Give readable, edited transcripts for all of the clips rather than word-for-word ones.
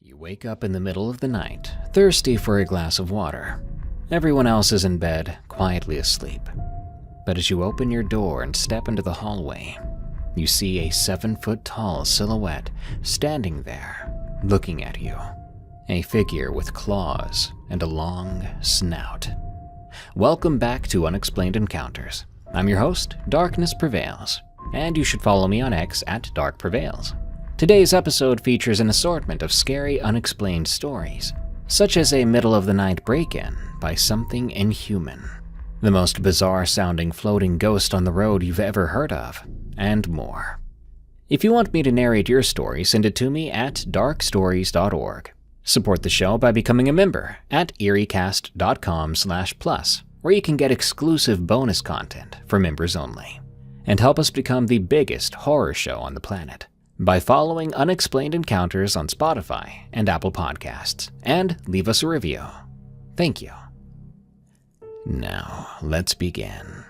You wake up in the middle of the night, thirsty for a glass of water. Everyone else is in bed, quietly asleep. But as you open your door and step into the hallway, you see a 7-foot-tall silhouette standing there, looking at you. A figure with claws and a long snout. Welcome back to Unexplained Encounters. I'm your host, Darkness Prevails, and you should follow me on X at Dark Prevails. Today's episode features an assortment of scary, unexplained stories, such as a middle-of-the-night break-in by something inhuman, the most bizarre-sounding floating ghost on the road you've ever heard of, and more. If you want me to narrate your story, send it to me at darkstories.org. Support the show by becoming a member at eeriecast.com/plus, where you can get exclusive bonus content for members only. And help us become the biggest horror show on the planet by following Unexplained Encounters on Spotify and Apple Podcasts, and leave us a review. Thank you. Now, let's begin.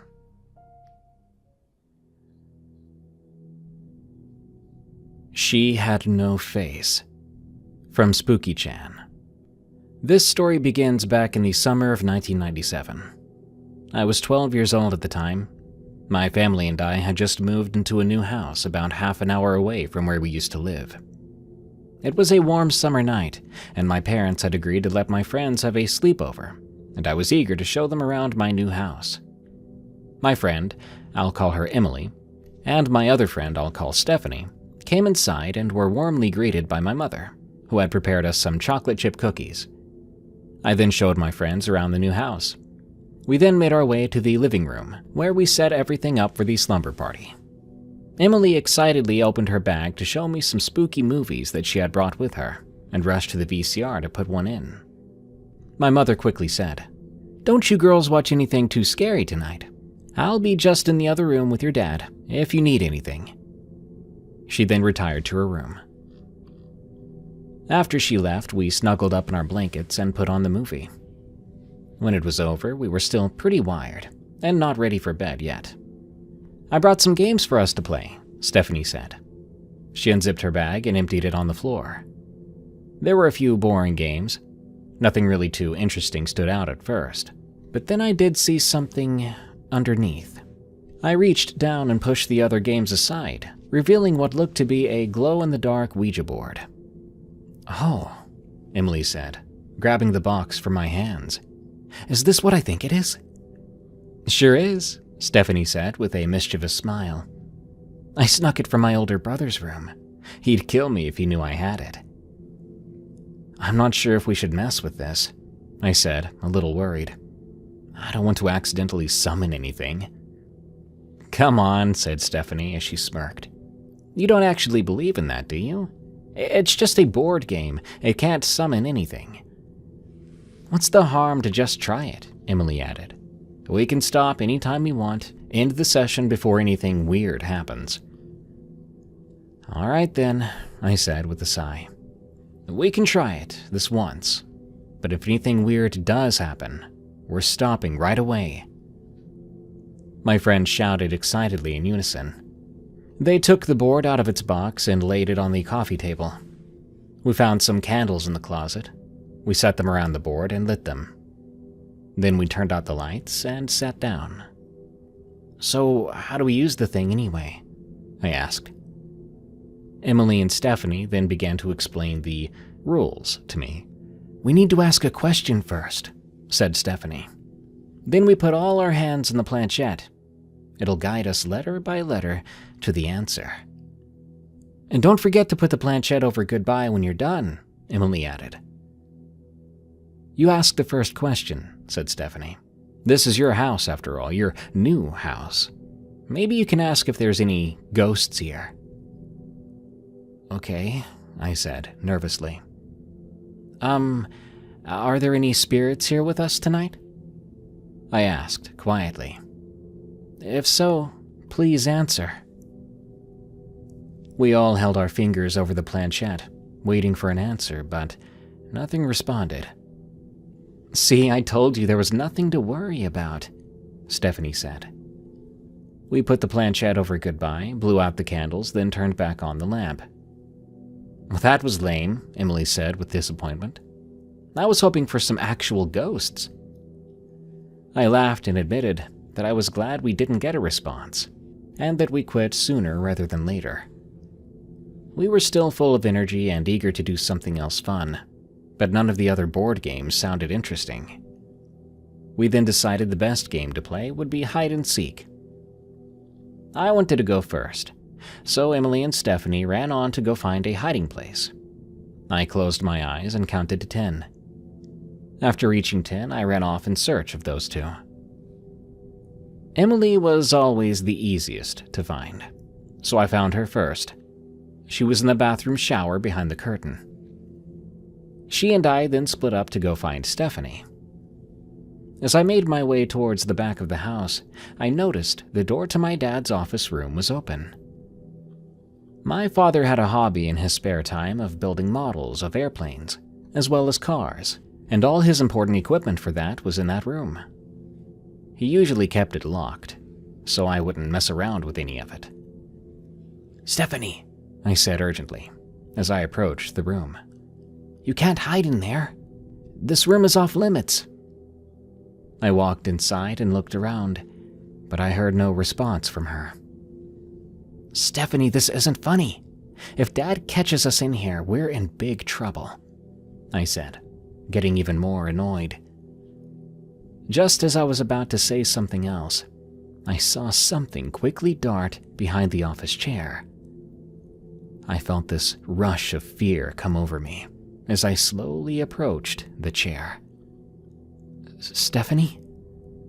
She Had No Face, from Spooky Chan. This story begins back in the summer of 1997. I was 12 years old at the time. My family and I had just moved into a new house about half an hour away from where we used to live. It was a warm summer night, and my parents had agreed to let my friends have a sleepover, and I was eager to show them around my new house. My friend, I'll call her Emily, and my other friend, I'll call Stephanie, came inside and were warmly greeted by my mother, who had prepared us some chocolate chip cookies. I then showed my friends around the new house. We then made our way to the living room, where we set everything up for the slumber party. Emily excitedly opened her bag to show me some spooky movies that she had brought with her, and rushed to the VCR to put one in. My mother quickly said, "Don't you girls watch anything too scary tonight. I'll be just in the other room with your dad, if you need anything." She then retired to her room. After she left, we snuggled up in our blankets and put on the movie. When it was over, we were still pretty wired, and not ready for bed yet. "I brought some games for us to play," Stephanie said. She unzipped her bag and emptied it on the floor. There were a few boring games. Nothing really too interesting stood out at first, but then I did see something underneath. I reached down and pushed the other games aside, revealing what looked to be a glow-in-the-dark Ouija board. "Oh," Emily said, grabbing the box from my hands. "Is this what I think it is?" "Sure is," Stephanie said with a mischievous smile. "I snuck it from my older brother's room. He'd kill me if he knew I had it." "I'm not sure if we should mess with this," I said, a little worried. "I don't want to accidentally summon anything." "Come on," said Stephanie as she smirked. "You don't actually believe in that, do you? It's just a board game. It can't summon anything." "What's the harm to just try it?" Emily added. "We can stop anytime we want, end the session before anything weird happens." "All right then," I said with a sigh. "We can try it this once, but if anything weird does happen, we're stopping right away." My friends shouted excitedly in unison. They took the board out of its box and laid it on the coffee table. We found some candles in the closet. We set them around the board and lit them. Then we turned out the lights and sat down. "So, how do we use the thing anyway?" I asked. Emily and Stephanie then began to explain the rules to me. "We need to ask a question first," said Stephanie. "Then we put all our hands in the planchette. It'll guide us letter by letter to the answer. And don't forget to put the planchette over goodbye when you're done," Emily added. "You ask the first question," said Stephanie. "This is your house, after all, your new house. Maybe you can ask if there's any ghosts here." "Okay," I said, nervously. Are there any spirits here with us tonight?" I asked, quietly. "If so, please answer." We all held our fingers over the planchette, waiting for an answer, but nothing responded. "See, I told you there was nothing to worry about," Stephanie said. We put the planchette over goodbye, blew out the candles, then turned back on the lamp. "Well, that was lame," Emily said with disappointment. "I was hoping for some actual ghosts." I laughed and admitted that I was glad we didn't get a response, and that we quit sooner rather than later. We were still full of energy and eager to do something else fun, but none of the other board games sounded interesting. We then decided the best game to play would be hide and seek. I wanted to go first, so Emily and Stephanie ran on to go find a hiding place. I closed my eyes and counted to 10. After reaching 10, I ran off in search of those two. Emily was always the easiest to find, so I found her first. She was in the bathroom shower behind the curtain. She and I then split up to go find Stephanie. As I made my way towards the back of the house, I noticed the door to my dad's office room was open. My father had a hobby in his spare time of building models of airplanes, as well as cars, and all his important equipment for that was in that room. He usually kept it locked, so I wouldn't mess around with any of it. "Stephanie," I said urgently, as I approached the room. "You can't hide in there. This room is off limits." I walked inside and looked around, but I heard no response from her. "Stephanie, this isn't funny. If Dad catches us in here, we're in big trouble," I said, getting even more annoyed. Just as I was about to say something else, I saw something quickly dart behind the office chair. I felt this rush of fear come over me as I slowly approached the chair. "Stephanie?"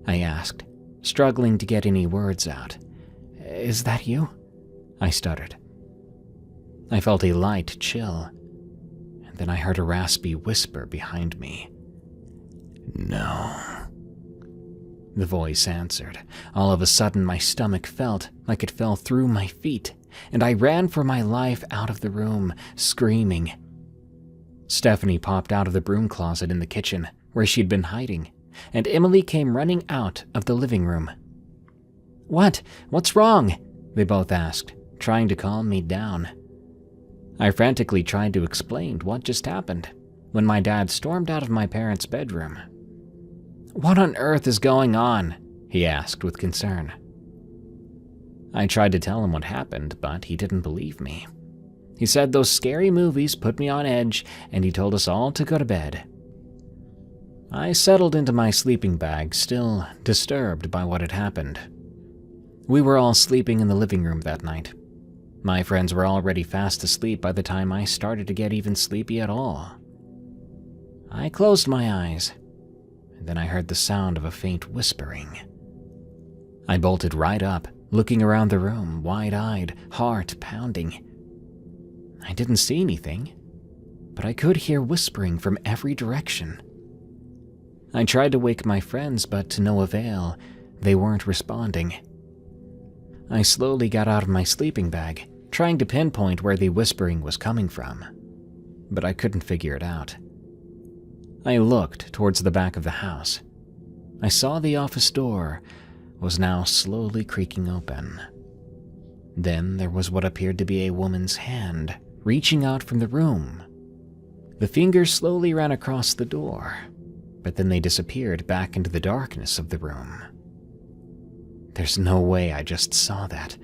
I asked, struggling to get any words out. "Is that you?" I stuttered. I felt a light chill, and then I heard a raspy whisper behind me. "No." The voice answered. All of a sudden, my stomach felt like it fell through my feet, and I ran for my life out of the room, screaming. Stephanie popped out of the broom closet in the kitchen, where she'd been hiding, and Emily came running out of the living room. What's wrong?" they both asked, trying to calm me down. I frantically tried to explain what just happened, when my dad stormed out of my parents' bedroom. "What on earth is going on?" he asked with concern. I tried to tell him what happened, but he didn't believe me. He said those scary movies put me on edge, and he told us all to go to bed. I settled into my sleeping bag, still disturbed by what had happened. We were all sleeping in the living room that night. My friends were already fast asleep by the time I started to get even sleepy at all. I closed my eyes, and then I heard the sound of a faint whispering. I bolted right up, looking around the room, wide-eyed, heart pounding. I didn't see anything, but I could hear whispering from every direction. I tried to wake my friends, but to no avail. They weren't responding. I slowly got out of my sleeping bag, trying to pinpoint where the whispering was coming from, but I couldn't figure it out. I looked towards the back of the house. I saw the office door was now slowly creaking open. Then there was what appeared to be a woman's hand reaching out from the room. The fingers slowly ran across the door, but then they disappeared back into the darkness of the room. There's no way I just saw that,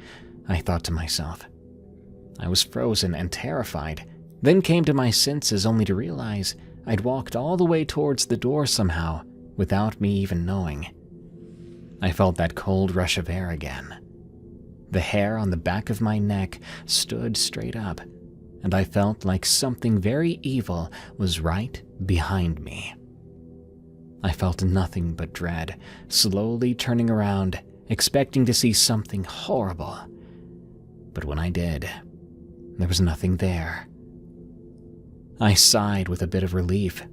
I thought to myself. I was frozen and terrified, then came to my senses only to realize I'd walked all the way towards the door somehow, without me even knowing. I felt that cold rush of air again. The hair on the back of my neck stood straight up, and I felt like something very evil was right behind me. I felt nothing but dread, slowly turning around, expecting to see something horrible. But when I did, there was nothing there. I sighed with a bit of relief.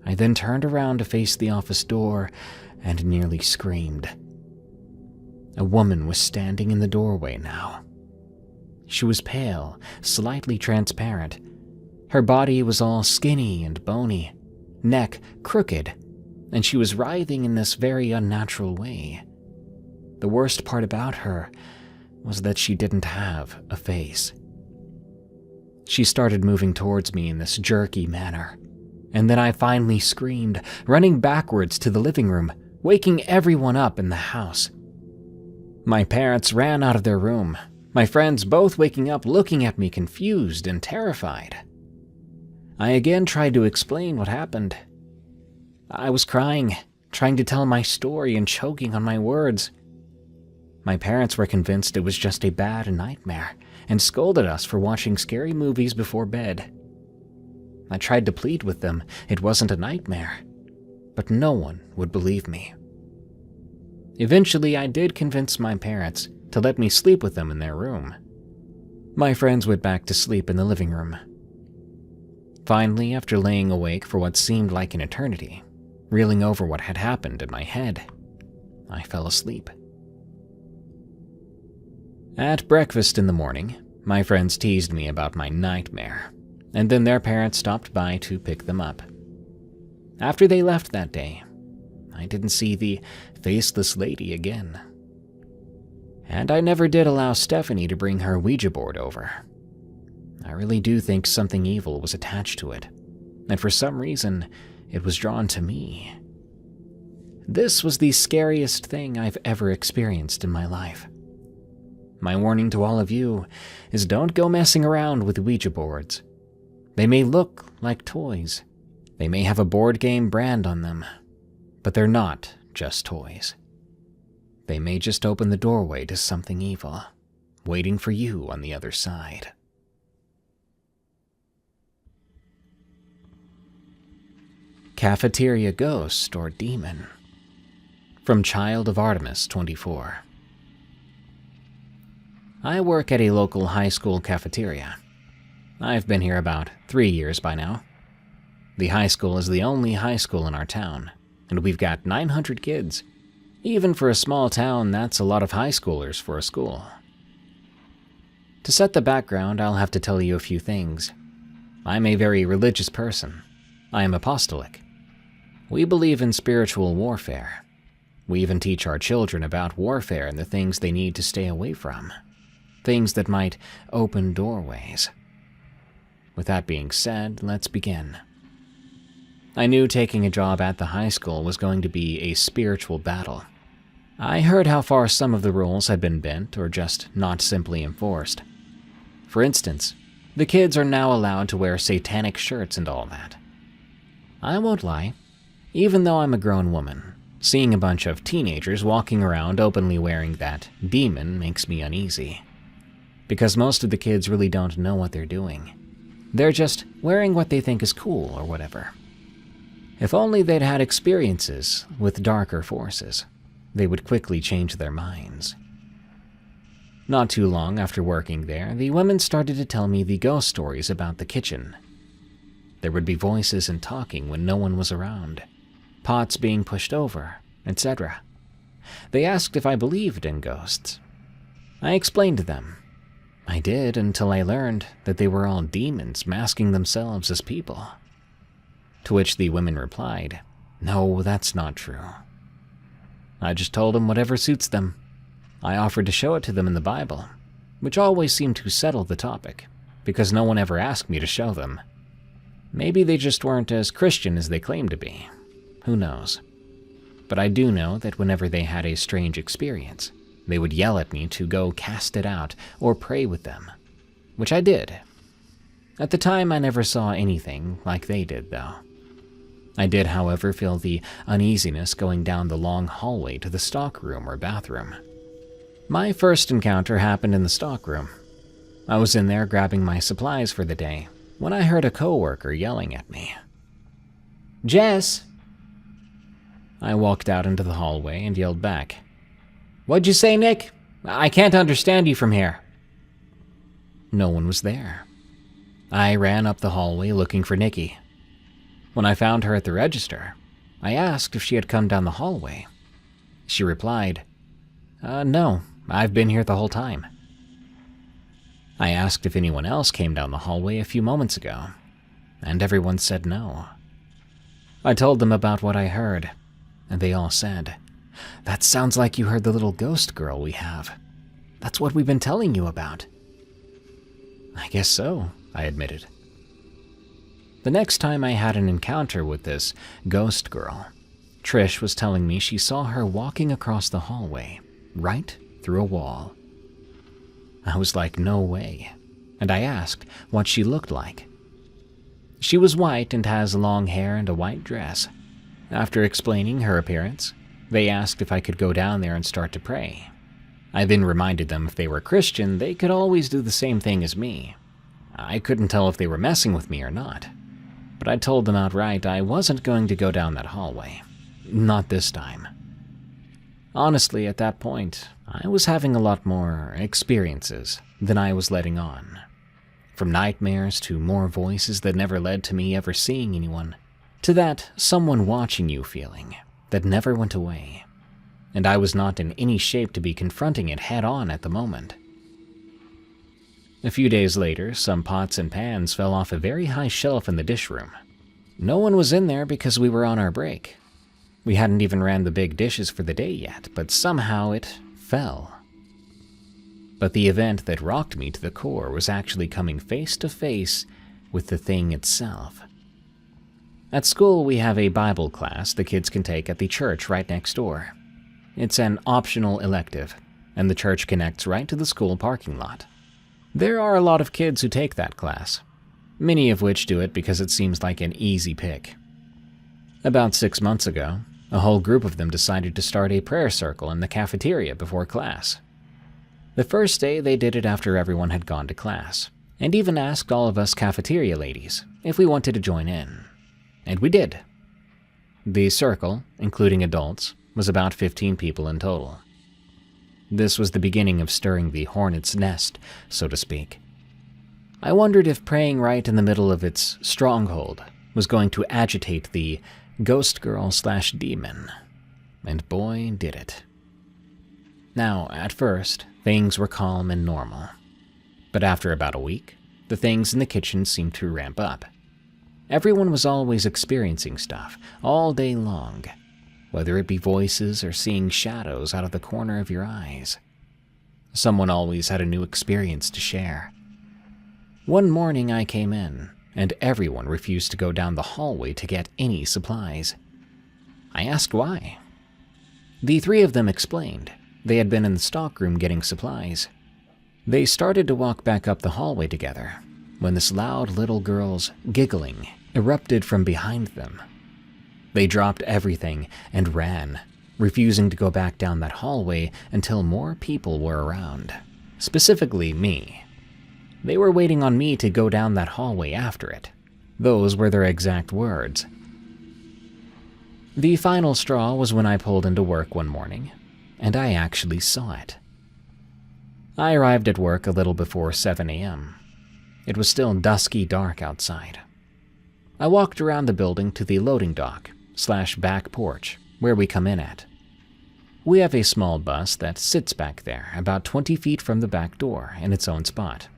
I then turned around to face the office door and nearly screamed. A woman was standing in the doorway now. She was pale, slightly transparent. Her body was all skinny and bony, neck crooked, and she was writhing in this very unnatural way. The worst part about her was that she didn't have a face. She started moving towards me in this jerky manner, and then I finally screamed, running backwards to the living room, waking everyone up in the house. My parents ran out of their room, my friends both waking up looking at me confused and terrified. I again tried to explain what happened. I was crying, trying to tell my story and choking on my words. My parents were convinced it was just a bad nightmare and scolded us for watching scary movies before bed. I tried to plead with them it wasn't a nightmare, but no one would believe me. Eventually, I did convince my parents to let me sleep with them in their room. My friends went back to sleep in the living room. Finally, after laying awake for what seemed like an eternity, reeling over what had happened in my head, I fell asleep. At breakfast in the morning, my friends teased me about my nightmare, and then their parents stopped by to pick them up. After they left that day, I didn't see the faceless lady again. And I never did allow Stephanie to bring her Ouija board over. I really do think something evil was attached to it, and for some reason, it was drawn to me. This was the scariest thing I've ever experienced in my life. My warning to all of you is don't go messing around with Ouija boards. They may look like toys. They may have a board game brand on them, but they're not just toys. They may just open the doorway to something evil, waiting for you on the other side. Cafeteria Ghost or Demon. From Child of Artemis 24. I work at a local high school cafeteria. I've been here about 3 years by now. The high school is the only high school in our town, and we've got 900 kids. Even for a small town, that's a lot of high schoolers for a school. To set the background, I'll have to tell you a few things. I'm a very religious person. I am apostolic. We believe in spiritual warfare. We even teach our children about warfare and the things they need to stay away from. Things that might open doorways. With that being said, let's begin. I knew taking a job at the high school was going to be a spiritual battle. I heard how far some of the rules had been bent or just not simply enforced. For instance, the kids are now allowed to wear satanic shirts and all that. I won't lie, even though I'm a grown woman, seeing a bunch of teenagers walking around openly wearing that demon makes me uneasy. Because most of the kids really don't know what they're doing. They're just wearing what they think is cool or whatever. If only they'd had experiences with darker forces, they would quickly change their minds. Not too long after working there, the women started to tell me the ghost stories about the kitchen. There would be voices and talking when no one was around, pots being pushed over, etc. They asked if I believed in ghosts. I explained to them. I did until I learned that they were all demons masking themselves as people. To which the women replied, "No, that's not true." I just told them whatever suits them. I offered to show it to them in the Bible, which always seemed to settle the topic, because no one ever asked me to show them. Maybe they just weren't as Christian as they claimed to be. Who knows? But I do know that whenever they had a strange experience, they would yell at me to go cast it out or pray with them, which I did. At the time, I never saw anything like they did, though. I did, however, feel the uneasiness going down the long hallway to the stockroom or bathroom. My first encounter happened in the stockroom. I was in there grabbing my supplies for the day when I heard a coworker yelling at me. "Jess!" I walked out into the hallway and yelled back, "What'd you say, Nick? I can't understand you from here." No one was there. I ran up the hallway looking for Nikki. When I found her at the register, I asked if she had come down the hallway. She replied, "No, I've been here the whole time." I asked if anyone else came down the hallway a few moments ago, and everyone said no. I told them about what I heard, and they all said, "That sounds like you heard the little ghost girl we have. That's what we've been telling you about." "I guess so," I admitted. The next time I had an encounter with this ghost girl, Trish was telling me she saw her walking across the hallway, right through a wall. I was like, no way, and I asked what she looked like. She was white and has long hair and a white dress. After explaining her appearance, they asked if I could go down there and start to pray. I then reminded them if they were Christian, they could always do the same thing as me. I couldn't tell if they were messing with me or not, but I told them outright I wasn't going to go down that hallway. Not this time. Honestly, at that point, I was having a lot more experiences than I was letting on. From nightmares to more voices that never led to me ever seeing anyone, to that someone watching you feeling that never went away. And I was not in any shape to be confronting it head on at the moment. A few days later, some pots and pans fell off a very high shelf in the dish room. No one was in there because we were on our break. We hadn't even ran the big dishes for the day yet, but somehow it fell. But the event that rocked me to the core was actually coming face to face with the thing itself. At school, we have a Bible class the kids can take at the church right next door. It's an optional elective, and the church connects right to the school parking lot. There are a lot of kids who take that class, many of which do it because it seems like an easy pick. About 6 months ago, a whole group of them decided to start a prayer circle in the cafeteria before class. The first day, they did it after everyone had gone to class, and even asked all of us cafeteria ladies if we wanted to join in. And we did. The circle, including adults, was about 15 people in total. This was the beginning of stirring the hornet's nest, so to speak. I wondered if praying right in the middle of its stronghold was going to agitate the ghost girl/demon, and boy did it. Now, at first, things were calm and normal, but after about a week, the things in the kitchen seemed to ramp up. Everyone was always experiencing stuff, all day long, whether it be voices or seeing shadows out of the corner of your eyes. Someone always had a new experience to share. One morning I came in, and everyone refused to go down the hallway to get any supplies. I asked why. The three of them explained they had been in the stockroom getting supplies. They started to walk back up the hallway together when this loud little girl's giggling erupted from behind them. They dropped everything and ran, refusing to go back down that hallway until more people were around, specifically me. They were waiting on me to go down that hallway after it. Those were their exact words. The final straw was when I pulled into work one morning, and I actually saw it. I arrived at work a little before 7 a.m. It was still dusky dark outside. I walked around the building to the loading dock/back porch where we come in at. We have a small bus that sits back there about 20 feet from the back door in its own spot.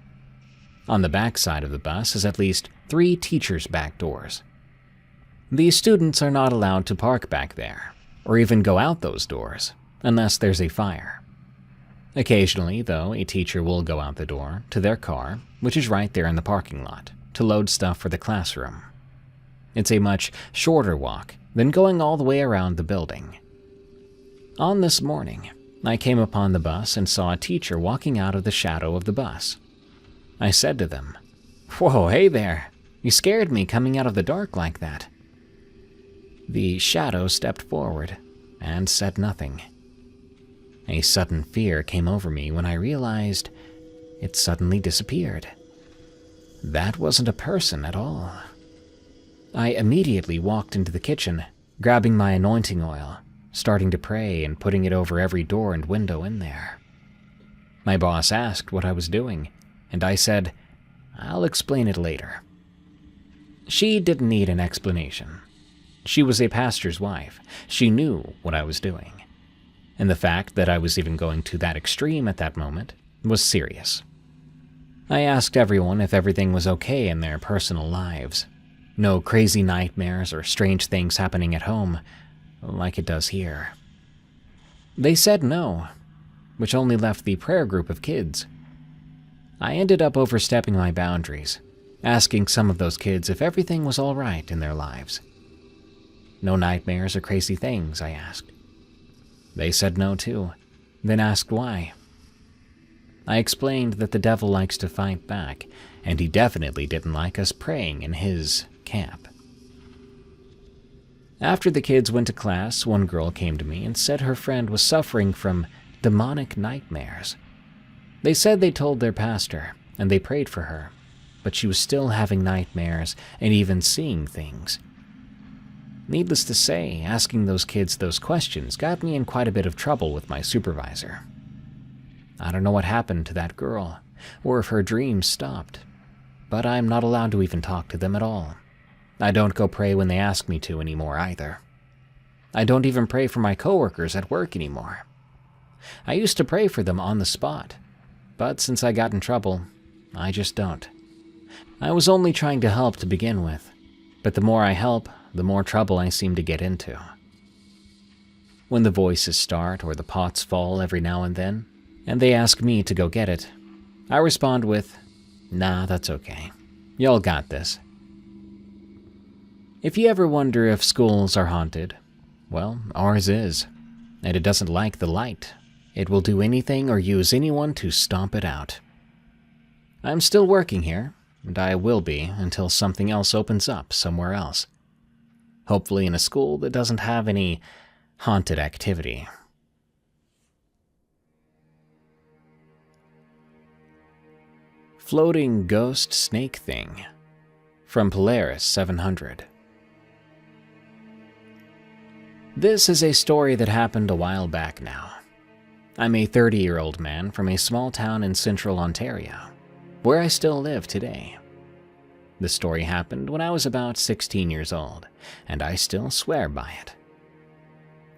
On the back side of the bus is at least 3 teachers' back doors. The students are not allowed to park back there, or even go out those doors, unless there's a fire. Occasionally, though, a teacher will go out the door to their car, which is right there in the parking lot, to load stuff for the classroom. It's a much shorter walk than going all the way around the building. On this morning, I came upon the bus and saw a teacher walking out of the shadow of the bus. I said to them, "Whoa, hey there, you scared me coming out of the dark like that." The shadow stepped forward and said nothing. A sudden fear came over me when I realized it suddenly disappeared. That wasn't a person at all. I immediately walked into the kitchen, grabbing my anointing oil, starting to pray and putting it over every door and window in there. My boss asked what I was doing, and I said, "I'll explain it later." She didn't need an explanation. She was a pastor's wife. She knew what I was doing. And the fact that I was even going to that extreme at that moment was serious. I asked everyone if everything was okay in their personal lives. No crazy nightmares or strange things happening at home, like it does here. They said no, which only left the prayer group of kids. I ended up overstepping my boundaries, asking some of those kids if everything was all right in their lives. No nightmares or crazy things, I asked. They said no too, then asked why. I explained that the devil likes to fight back, and he definitely didn't like us praying in his camp. After the kids went to class, one girl came to me and said her friend was suffering from demonic nightmares. They said they told their pastor, and they prayed for her, but she was still having nightmares and even seeing things. Needless to say, asking those kids those questions got me in quite a bit of trouble with my supervisor. I don't know what happened to that girl, or if her dreams stopped, but I'm not allowed to even talk to them at all. I don't go pray when they ask me to anymore either. I don't even pray for my coworkers at work anymore. I used to pray for them on the spot, but since I got in trouble, I just don't. I was only trying to help to begin with, but the more I help, the more trouble I seem to get into. When the voices start or the pots fall every now and then, and they ask me to go get it, I respond with, "Nah, that's okay. Y'all got this." If you ever wonder if schools are haunted, well, ours is, and it doesn't like the light. It will do anything or use anyone to stomp it out. I'm still working here, and I will be until something else opens up somewhere else. Hopefully in a school that doesn't have any haunted activity. Floating ghost snake thing from Polaris 700. This is a story that happened a while back now. I'm a 30-year-old man from a small town in central Ontario, where I still live today. The story happened when I was about 16 years old, and I still swear by it.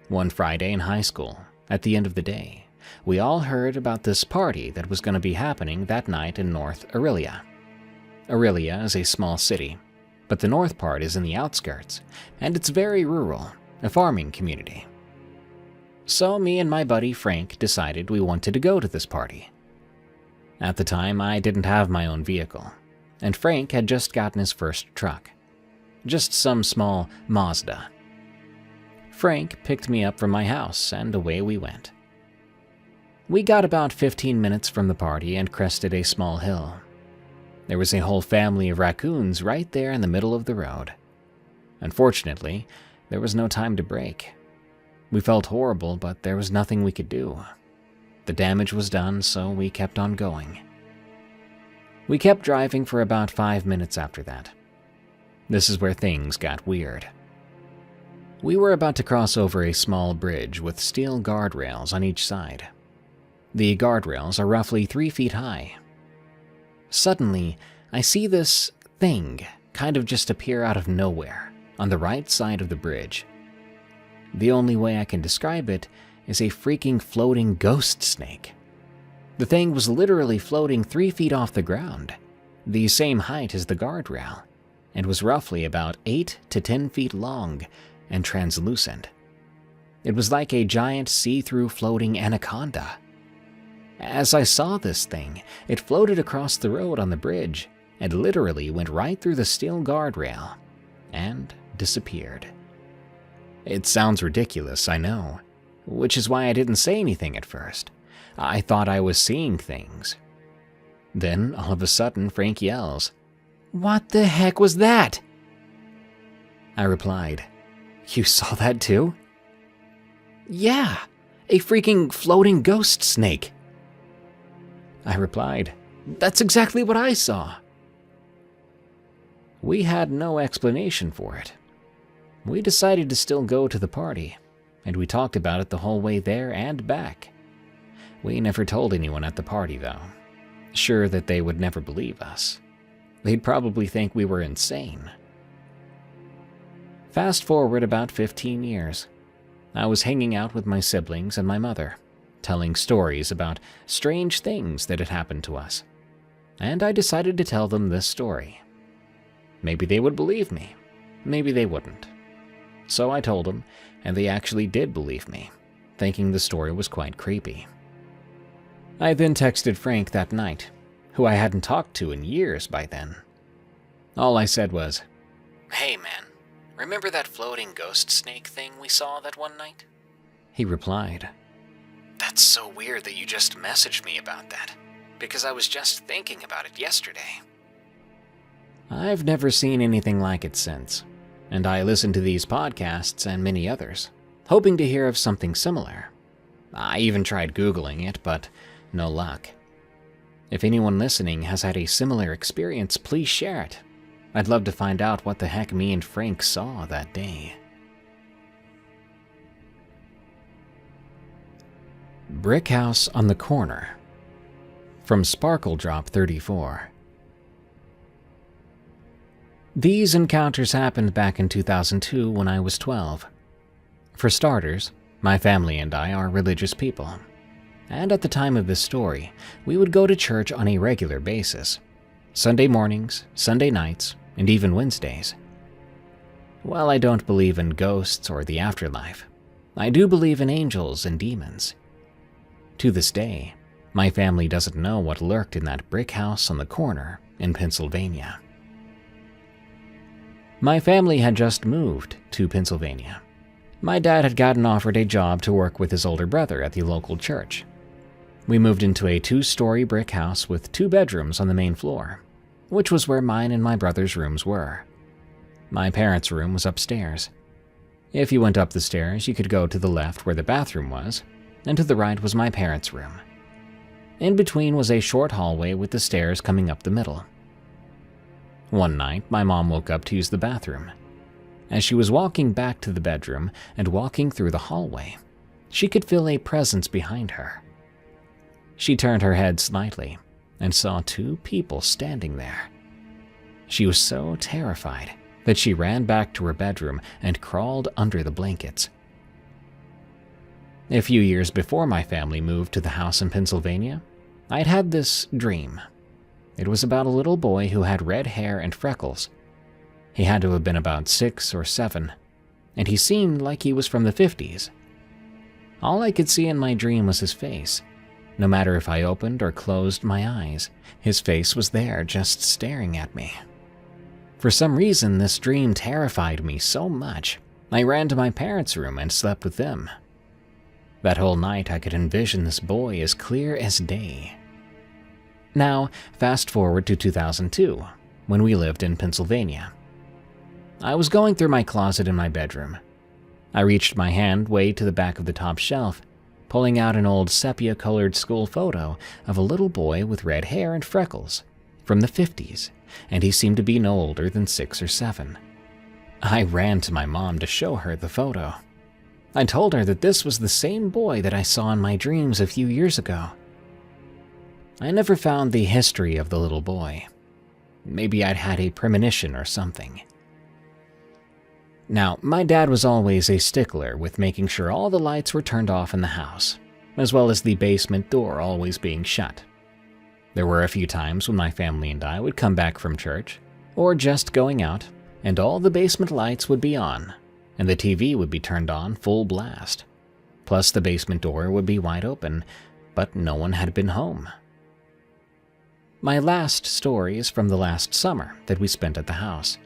One Friday in high school, at the end of the day, we all heard about this party that was going to be happening that night in North Eeriea. Eeriea is a small city, but the north part is in the outskirts, and it's very rural, a farming community. So me and my buddy Frank decided we wanted to go to this party. At the time, I didn't have my own vehicle, and Frank had just gotten his first truck. Just some small Mazda. Frank picked me up from my house, and away we went. We got about 15 minutes from the party and crested a small hill. There was a whole family of raccoons right there in the middle of the road. Unfortunately, there was no time to brake. We felt horrible, but there was nothing we could do. The damage was done, so we kept on going. We kept driving for about 5 minutes after that. This is where things got weird. We were about to cross over a small bridge with steel guardrails on each side. The guardrails are roughly 3 feet high. Suddenly, I see this thing kind of just appear out of nowhere on the right side of the bridge. The only way I can describe it is a freaking floating ghost snake. The thing was literally floating 3 feet off the ground, the same height as the guardrail, and was roughly about 8 to 10 feet long and translucent. It was like a giant see-through floating anaconda. As I saw this thing, it floated across the road on the bridge and literally went right through the steel guardrail and disappeared. It sounds ridiculous, I know, which is why I didn't say anything at first. I thought I was seeing things. Then, all of a sudden, Frank yells, "What the heck was that?" I replied, "You saw that too?" "Yeah, a freaking floating ghost snake." I replied, "That's exactly what I saw." We had no explanation for it. We decided to still go to the party, and we talked about it the whole way there and back. We never told anyone at the party, though, sure that they would never believe us. They'd probably think we were insane. Fast forward about 15 years. I was hanging out with my siblings and my mother, telling stories about strange things that had happened to us, and I decided to tell them this story. Maybe they would believe me, maybe they wouldn't. So I told them, and they actually did believe me, thinking the story was quite creepy. I then texted Frank that night, who I hadn't talked to in years by then. All I said was, "Hey man, remember that floating ghost snake thing we saw that one night?" He replied, "That's so weird that you just messaged me about that, because I was just thinking about it yesterday." I've never seen anything like it since, and I listen to these podcasts and many others, hoping to hear of something similar. I even tried Googling it, but no luck. If anyone listening has had a similar experience, please share it. I'd love to find out what the heck me and Frank saw that day. Brick House on the Corner, from Sparkle Drop 34. These encounters happened back in 2002 when I was 12. For starters, my family and I are religious people, and at the time of this story, we would go to church on a regular basis. Sunday mornings, Sunday nights, and even Wednesdays. While I don't believe in ghosts or the afterlife, I do believe in angels and demons. To this day, my family doesn't know what lurked in that brick house on the corner in Pennsylvania. My family had just moved to Pennsylvania. My dad had gotten offered a job to work with his older brother at the local church. We moved into a 2-story brick house with 2 bedrooms on the main floor, which was where mine and my brother's rooms were. My parents' room was upstairs. If you went up the stairs, you could go to the left where the bathroom was, and to the right was my parents' room. In between was a short hallway with the stairs coming up the middle. One night, my mom woke up to use the bathroom. As she was walking back to the bedroom and walking through the hallway, she could feel a presence behind her. She turned her head slightly and saw 2 people standing there. She was so terrified that she ran back to her bedroom and crawled under the blankets. A few years before my family moved to the house in Pennsylvania, I'd had this dream. It was about a little boy who had red hair and freckles. He had to have been about 6 or 7, and he seemed like he was from the 50s. All I could see in my dream was his face. No matter if I opened or closed my eyes, his face was there just staring at me. For some reason, this dream terrified me so much, I ran to my parents' room and slept with them. That whole night I could envision this boy as clear as day. Now, fast forward to 2002, when we lived in Pennsylvania. I was going through my closet in my bedroom. I reached my hand way to the back of the top shelf, pulling out an old sepia-colored school photo of a little boy with red hair and freckles from the 50s, and he seemed to be no older than 6 or 7. I ran to my mom to show her the photo. I told her that this was the same boy that I saw in my dreams a few years ago. I never found the history of the little boy. Maybe I'd had a premonition or something. Now, my dad was always a stickler with making sure all the lights were turned off in the house, as well as the basement door always being shut. There were a few times when my family and I would come back from church, or just going out, and all the basement lights would be on, and the TV would be turned on full blast. Plus the basement door would be wide open, but no one had been home. My last story is from the last summer that we spent at the house.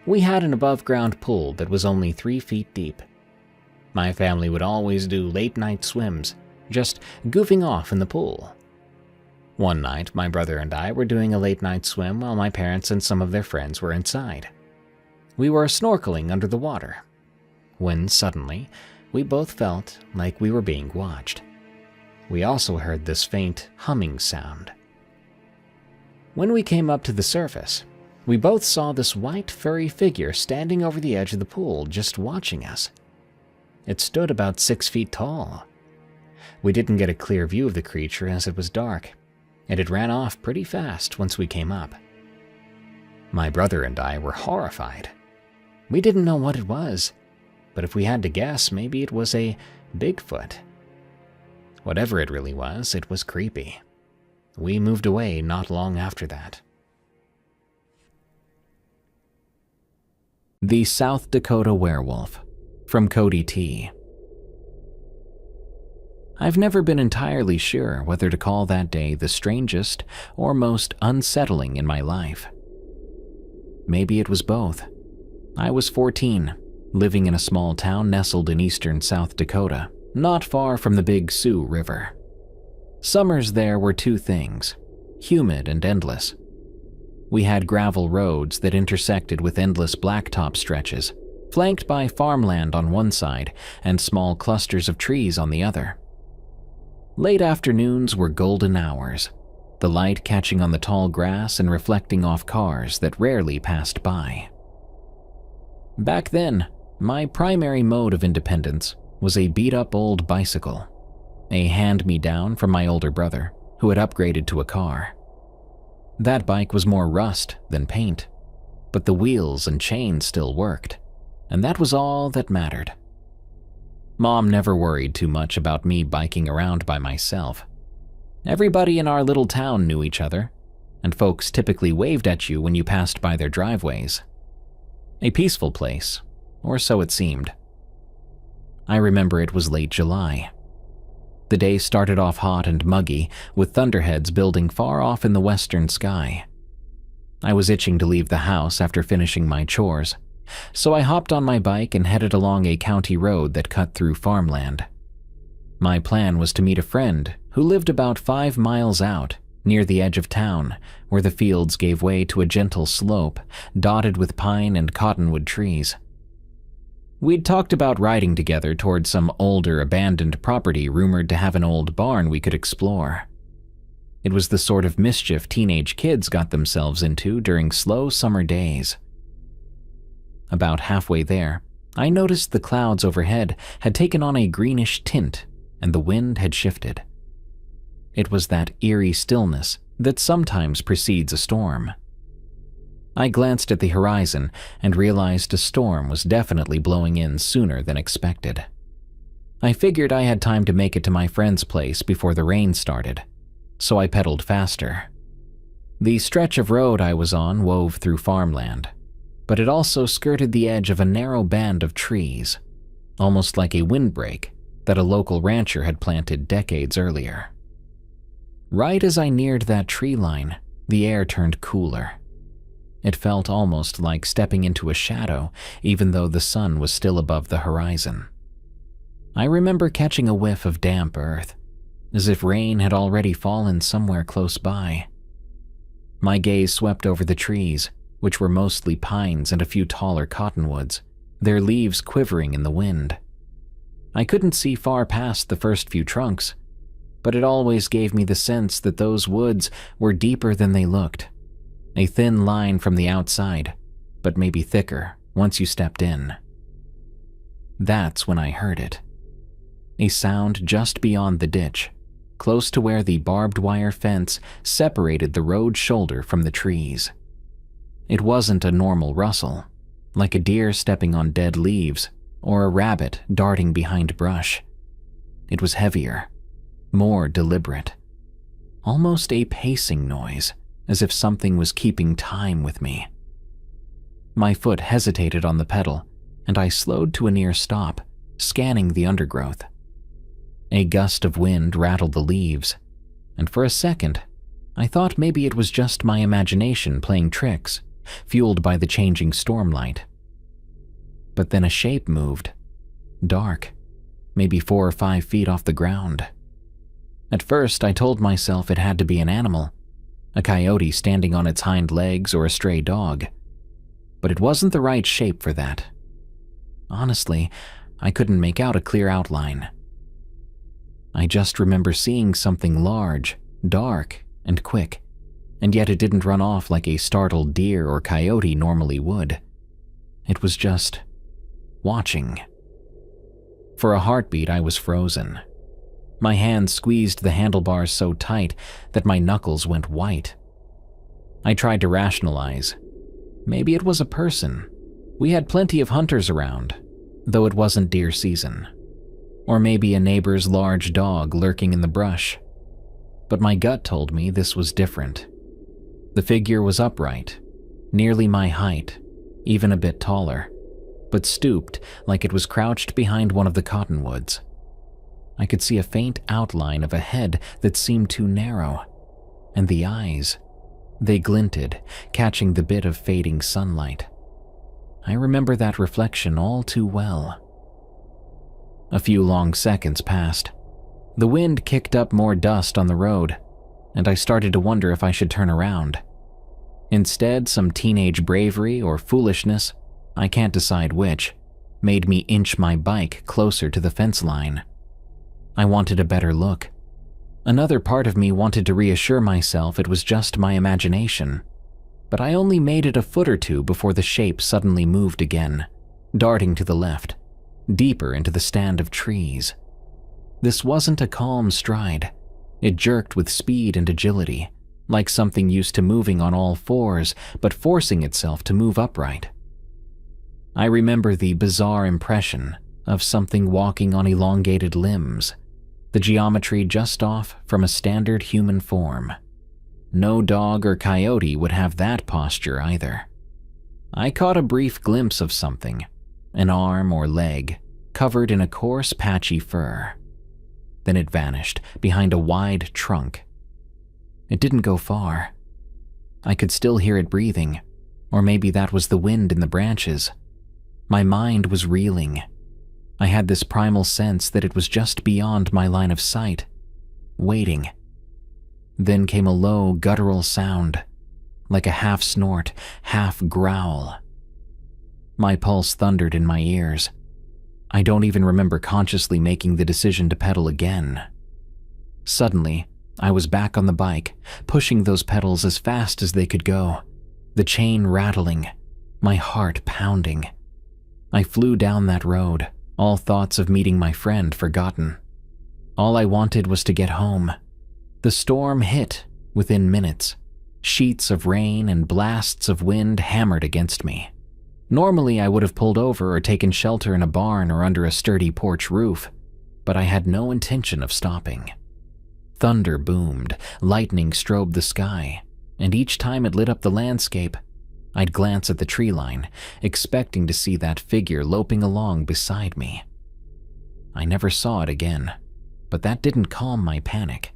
We had an above-ground pool that was only 3 feet deep. My family would always do late-night swims, just goofing off in the pool. One night, my brother and I were doing a late-night swim while my parents and some of their friends were inside. We were snorkeling under the water, when suddenly, we both felt like we were being watched. We also heard this faint humming sound. When we came up to the surface, we both saw this white furry figure standing over the edge of the pool just watching us. It stood about 6 feet tall. We didn't get a clear view of the creature as it was dark, and it ran off pretty fast once we came up. My brother and I were horrified. We didn't know what it was, but if we had to guess, maybe it was a Bigfoot. Whatever it really was, it was creepy. We moved away not long after that. The South Dakota Werewolf, from Cody T. I've never been entirely sure whether to call that day the strangest or most unsettling in my life. maybe it was both. I was 14, living in a small town nestled in eastern South Dakota, not far from the Big Sioux River. Summers there were two things: humid and endless. We had gravel roads that intersected with endless blacktop stretches, flanked by farmland on one side and small clusters of trees on the other. Late afternoons were golden hours, the light catching on the tall grass and reflecting off cars that rarely passed by. Back then, my primary mode of independence was a beat-up old bicycle, a hand-me-down from my older brother, who had upgraded to a car. That bike was more rust than paint, but the wheels and chains still worked, and that was all that mattered. Mom never worried too much about me biking around by myself. Everybody in our little town knew each other, and folks typically waved at you when you passed by their driveways. A peaceful place, or so it seemed. I remember it was late July. The day started off hot and muggy, with thunderheads building far off in the western sky. I was itching to leave the house after finishing my chores, so I hopped on my bike and headed along a county road that cut through farmland. My plan was to meet a friend who lived about 5 miles out, near the edge of town, where the fields gave way to a gentle slope dotted with pine and cottonwood trees. We'd talked about riding together toward some older abandoned property rumored to have an old barn we could explore. It was the sort of mischief teenage kids got themselves into during slow summer days. About halfway there, I noticed the clouds overhead had taken on a greenish tint and the wind had shifted. It was that eerie stillness that sometimes precedes a storm. I glanced at the horizon and realized a storm was definitely blowing in sooner than expected. I figured I had time to make it to my friend's place before the rain started, so I pedaled faster. The stretch of road I was on wove through farmland, but it also skirted the edge of a narrow band of trees, almost like a windbreak that a local rancher had planted decades earlier. Right as I neared that tree line, the air turned cooler. It felt almost like stepping into a shadow, even though the sun was still above the horizon. I remember catching a whiff of damp earth, as if rain had already fallen somewhere close by. My gaze swept over the trees, which were mostly pines and a few taller cottonwoods, their leaves quivering in the wind. I couldn't see far past the first few trunks, but it always gave me the sense that those woods were deeper than they looked. A thin line from the outside, but maybe thicker once you stepped in. That's when I heard it. A sound just beyond the ditch, close to where the barbed wire fence separated the road shoulder from the trees. It wasn't a normal rustle, like a deer stepping on dead leaves or a rabbit darting behind brush. It was heavier, more deliberate, almost a pacing noise, as if something was keeping time with me. My foot hesitated on the pedal, and I slowed to a near stop, scanning the undergrowth. A gust of wind rattled the leaves, and for a second, I thought maybe it was just my imagination playing tricks, fueled by the changing stormlight. But then a shape moved, dark, maybe 4 or 5 feet off the ground. At first, I told myself it had to be an animal, a coyote standing on its hind legs or a stray dog. But it wasn't the right shape for that. Honestly, I couldn't make out a clear outline. I just remember seeing something large, dark, and quick, and yet it didn't run off like a startled deer or coyote normally would. It was just watching. For a heartbeat, I was frozen. My hands squeezed the handlebars so tight that my knuckles went white. I tried to rationalize. Maybe it was a person. We had plenty of hunters around, though it wasn't deer season. Or maybe a neighbor's large dog lurking in the brush. But my gut told me this was different. The figure was upright, nearly my height, even a bit taller, but stooped like it was crouched behind one of the cottonwoods. I could see a faint outline of a head that seemed too narrow, and the eyes, They glinted, catching the bit of fading sunlight. I remember that reflection all too well. A few long seconds passed. The wind kicked up more dust on the road, and I started to wonder if I should turn around. Instead, some teenage bravery or foolishness, I can't decide which, made me inch my bike closer to the fence line. I wanted a better look. Another part of me wanted to reassure myself it was just my imagination, but I only made it a foot or two before the shape suddenly moved again, darting to the left, deeper into the stand of trees. This wasn't a calm stride. It jerked with speed and agility, like something used to moving on all fours but forcing itself to move upright. I remember the bizarre impression of something walking on elongated limbs, the geometry just off from a standard human form. No dog or coyote would have that posture either. I caught a brief glimpse of something, an arm or leg, covered in a coarse, patchy fur. Then it vanished behind a wide trunk. It didn't go far. I could still hear it breathing, or maybe that was the wind in the branches. My mind was reeling. I had this primal sense that it was just beyond my line of sight, waiting. Then came a low, guttural sound, like a half snort, half growl. My pulse thundered in my ears. I don't even remember consciously making the decision to pedal again. Suddenly, I was back on the bike, pushing those pedals as fast as they could go, the chain rattling, my heart pounding. I flew down that road, all thoughts of meeting my friend forgotten. All I wanted was to get home. The storm hit within minutes. Sheets of rain and blasts of wind hammered against me. Normally, I would have pulled over or taken shelter in a barn or under a sturdy porch roof, but I had no intention of stopping. Thunder boomed, lightning strobed the sky, and each time it lit up the landscape, I'd glance at the tree line, expecting to see that figure loping along beside me. I never saw it again, but that didn't calm my panic.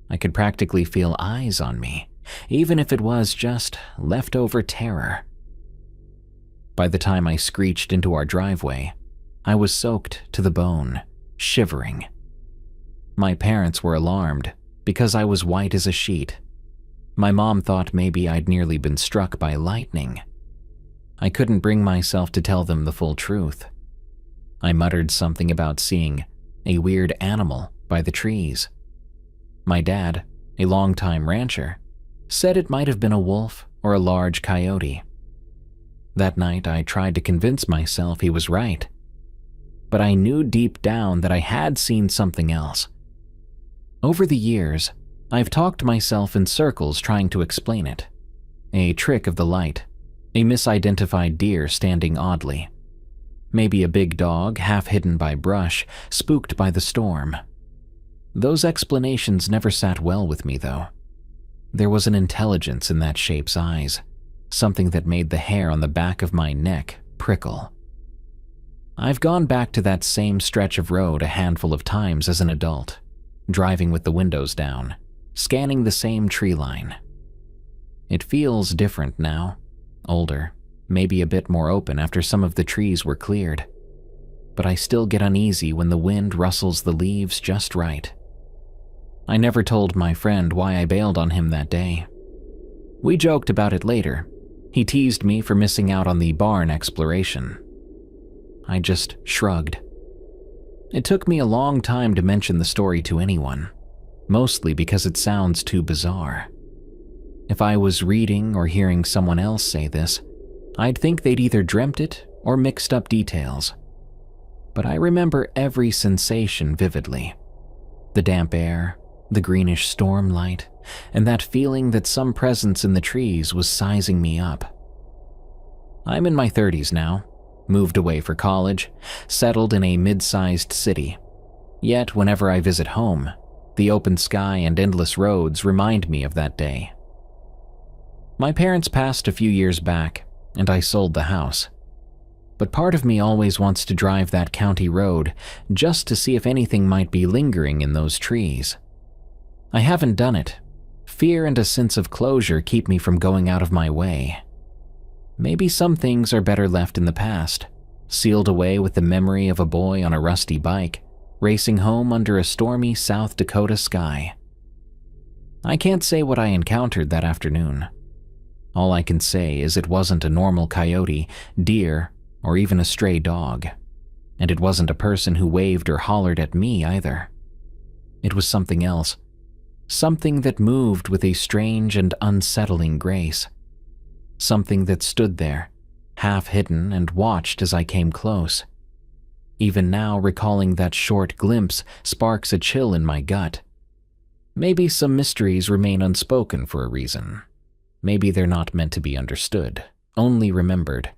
I could practically feel eyes on me, even if it was just leftover terror. By the time I screeched into our driveway, I was soaked to the bone, shivering. My parents were alarmed because I was white as a sheet. My mom thought maybe I'd nearly been struck by lightning. I couldn't bring myself to tell them the full truth. I muttered something about seeing a weird animal by the trees. My dad, a longtime rancher, said it might have been a wolf or a large coyote. That night, I tried to convince myself he was right, but I knew deep down that I had seen something else. Over the years, I've talked myself in circles trying to explain it. A trick of the light, a misidentified deer standing oddly, maybe a big dog half hidden by brush, spooked by the storm. Those explanations never sat well with me, though. There was an intelligence in that shape's eyes, something that made the hair on the back of my neck prickle. I've gone back to that same stretch of road a handful of times as an adult, driving with the windows down, scanning the same tree line. It feels different now, older, maybe a bit more open after some of the trees were cleared, but I still get uneasy when the wind rustles the leaves just right. I never told my friend why I bailed on him that day. We joked about it later. He teased me for missing out on the barn exploration. I just shrugged. It took me a long time to mention the story to anyone, mostly because it sounds too bizarre. If I was reading or hearing someone else say this, I'd think they'd either dreamt it or mixed up details. But I remember every sensation vividly. The damp air, the greenish storm light, and that feeling that some presence in the trees was sizing me up. I'm in my 30s now, moved away for college, settled in a mid-sized city. Yet whenever I visit home, the open sky and endless roads remind me of that day. My parents passed a few years back, and I sold the house. But part of me always wants to drive that county road just to see if anything might be lingering in those trees. I haven't done it, Fear and a sense of closure keep me from going out of my way. Maybe some things are better left in the past, sealed away with the memory of a boy on a rusty bike, racing home under a stormy South Dakota sky. I can't say what I encountered that afternoon. All I can say is it wasn't a normal coyote, deer, or even a stray dog. And it wasn't a person who waved or hollered at me either. It was something else. Something that moved with a strange and unsettling grace. Something that stood there, half hidden, and watched as I came close. Even now, recalling that short glimpse sparks a chill in my gut. Maybe some mysteries remain unspoken for a reason. Maybe they're not meant to be understood, only remembered.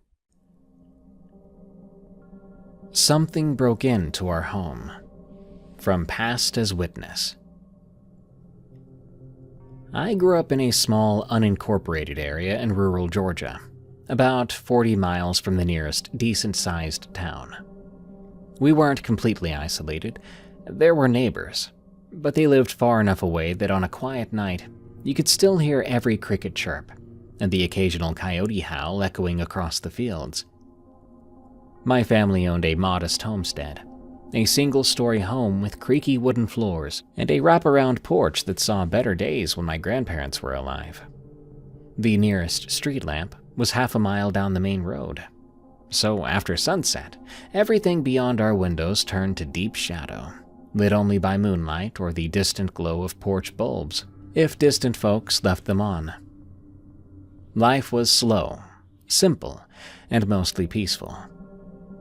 Something broke into our home. From Past as Witness. I grew up in a small, unincorporated area in rural Georgia, about 40 miles from the nearest decent-sized town. We weren't completely isolated. There were neighbors, but they lived far enough away that on a quiet night, you could still hear every cricket chirp and the occasional coyote howl echoing across the fields. My family owned a modest homestead, a single-story home with creaky wooden floors and a wraparound porch that saw better days when my grandparents were alive. The nearest street lamp was half a mile down the main road, so after sunset, everything beyond our windows turned to deep shadow, lit only by moonlight or the distant glow of porch bulbs, if distant folks left them on. Life was slow, simple, and mostly peaceful.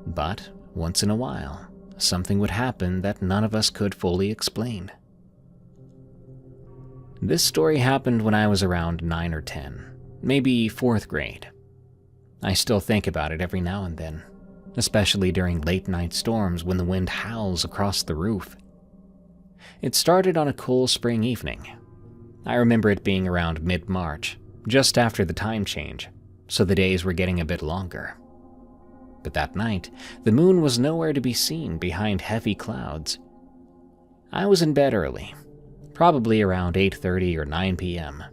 But once in a while, something would happen that none of us could fully explain. This story happened when I was around 9 or 10, maybe 4th grade. I still think about it every now and then, especially during late-night storms when the wind howls across the roof. It started on a cool spring evening. I remember it being around mid-March, just after the time change, so the days were getting a bit longer. But that night, the moon was nowhere to be seen behind heavy clouds. I was in bed early, probably around 8:30 or 9 p.m.,